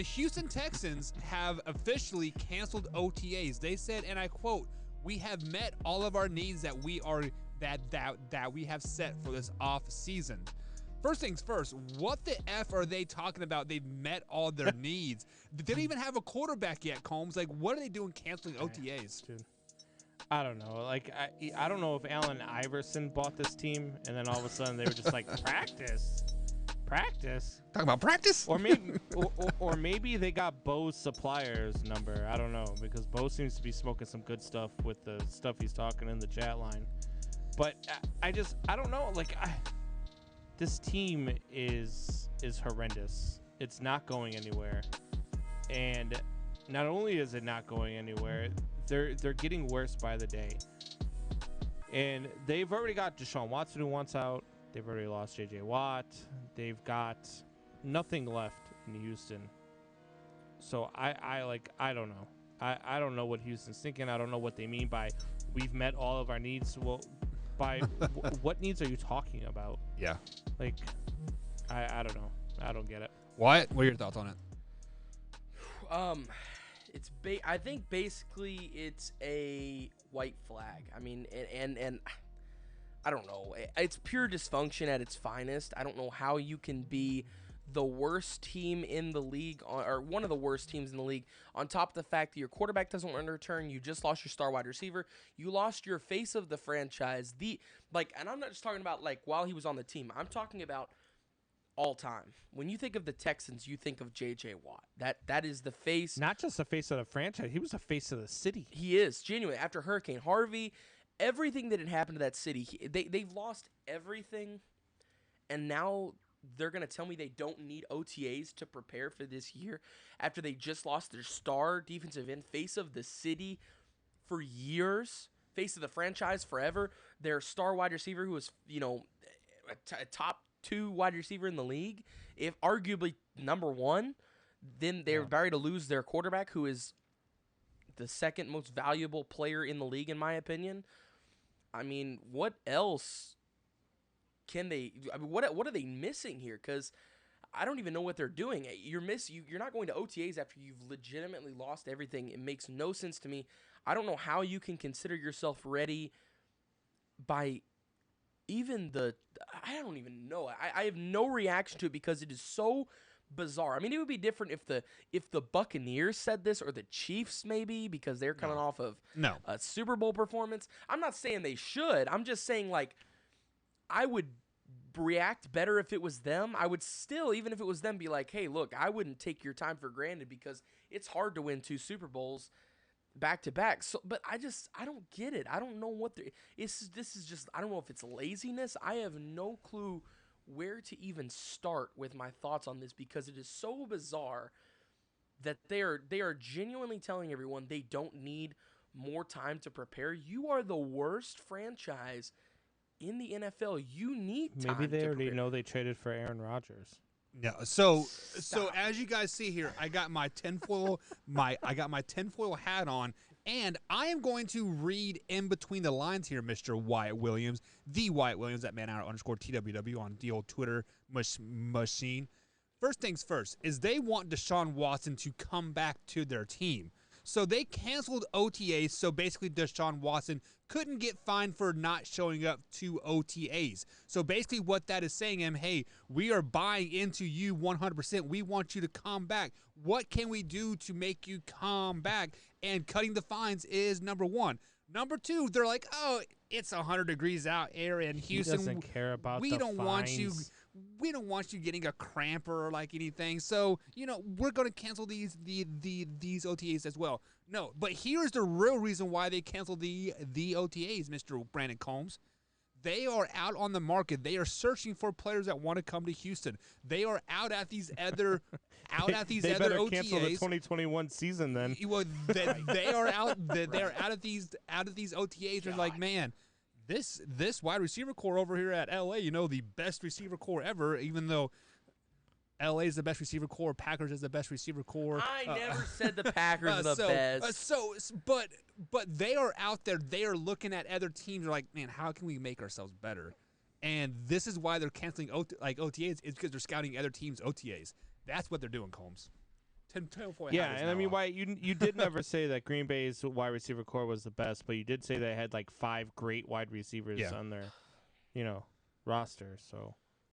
the Houston Texans have officially canceled OTAs. They said, and I quote, "We have met all of our needs that we have set for this off season." First things first, what the F are they talking about? They've met all their needs. They don't even have a quarterback yet, Combs. Like, what are they doing canceling OTAs? Dude, I don't know. Like, I don't know if Allen Iverson bought this team, and then all of a sudden they were just like, practice. Talking about practice? Or maybe, or maybe they got Bo's supplier's number. I don't know, because Bo seems to be smoking some good stuff with the stuff he's talking in the chat line. But I don't know. Like, this team is horrendous. It's not going anywhere, and not only is it not going anywhere, they're getting worse by the day. And they've already got Deshaun Watson who wants out. They've already lost J.J. Watt. They've got nothing left in Houston. So I don't know. I don't know what Houston's thinking. I don't know what they mean by we've met all of our needs. Well, by what needs are you talking about? Yeah. Like, I don't know. I don't get it. What are your thoughts on it? I think basically it's a white flag. I mean, and I don't know. It's pure dysfunction at its finest. I don't know how you can be the worst team in the league, or one of the worst teams in the league, on top of the fact that your quarterback doesn't want to return. You just lost your star wide receiver. You lost your face of the franchise. And I'm not just talking about like while he was on the team. I'm talking about all time. When you think of the Texans, you think of J.J. Watt. That is the face. Not just the face of the franchise. He was the face of the city. He is, genuinely. After Hurricane Harvey, everything that had happened to that city, they've lost everything, and now they're going to tell me they don't need OTAs to prepare for this year after they just lost their star defensive end, face of the city for years, face of the franchise forever, their star wide receiver who was, a top 2 wide receiver in the league, if arguably number 1, then they're about to lose their quarterback who is the second most valuable player in the league, in my opinion. I mean, what else can they? I mean, what are they missing here? Because I don't even know what they're doing. You're not going to OTAs after you've legitimately lost everything. It makes no sense to me. I don't know how you can consider yourself ready by even the. I don't even know. I have no reaction to it because it is so bizarre. I mean, it would be different if the Buccaneers said this, or the Chiefs maybe, because they're coming off of a Super Bowl performance. I'm not saying they should. I'm just saying, like, I would react better if it was them. I would still, even if it was them, be like, hey, look, I wouldn't take your time for granted because it's hard to win 2 Super Bowls back to back. So, but I don't get it. I don't know what this is just, I don't know if it's laziness. I have no clue where to even start with my thoughts on this because it is so bizarre that they are genuinely telling everyone they don't need more time to prepare. You are the worst franchise in the NFL. You need time. Maybe they to already prepare. know they traded for Aaron Rodgers. No. So as you guys see here, I got my tinfoil hat on, and I am going to read in between the lines here, Mr. Wyatt Williams, the Wyatt Williams at @manhour_TWW on the old Twitter machine. First things first is they want Deshaun Watson to come back to their team. So they canceled OTAs, so basically Deshaun Watson couldn't get fined for not showing up to OTAs. So basically what that is saying him, hey, we are buying into you 100%. We want you to come back. What can we do to make you come back? And cutting the fines is number 1. Number 2, they're like, oh, it's 100 degrees out here in Houston. He doesn't care about we the don't fines. want you getting a cramp or like anything. So, we're going to cancel these OTAs as well. No, but here's the real reason why they canceled the OTAs, Mr. Brandon Combs. They are out on the market. They are searching for players that want to come to Houston. They are out at these other they better OTAs. cancel the 2021 season then. Well, they are out. They are out of these OTAs. They're like, man, this wide receiver core over here at LA, the best receiver core ever. Even though LA is the best receiver core, Packers is the best receiver core. I never said the Packers are the best. But they are out there. They are looking at other teams. They're like, man, how can we make ourselves better? And this is why they're canceling OTAs. Is because they're scouting other teams' OTAs. That's what they're doing, Combs. tinfoil hat Yeah, is and I now mean, off. why you did never say that Green Bay's wide receiver core was the best, but you did say they had like 5 great wide receivers Yeah. on their, roster. So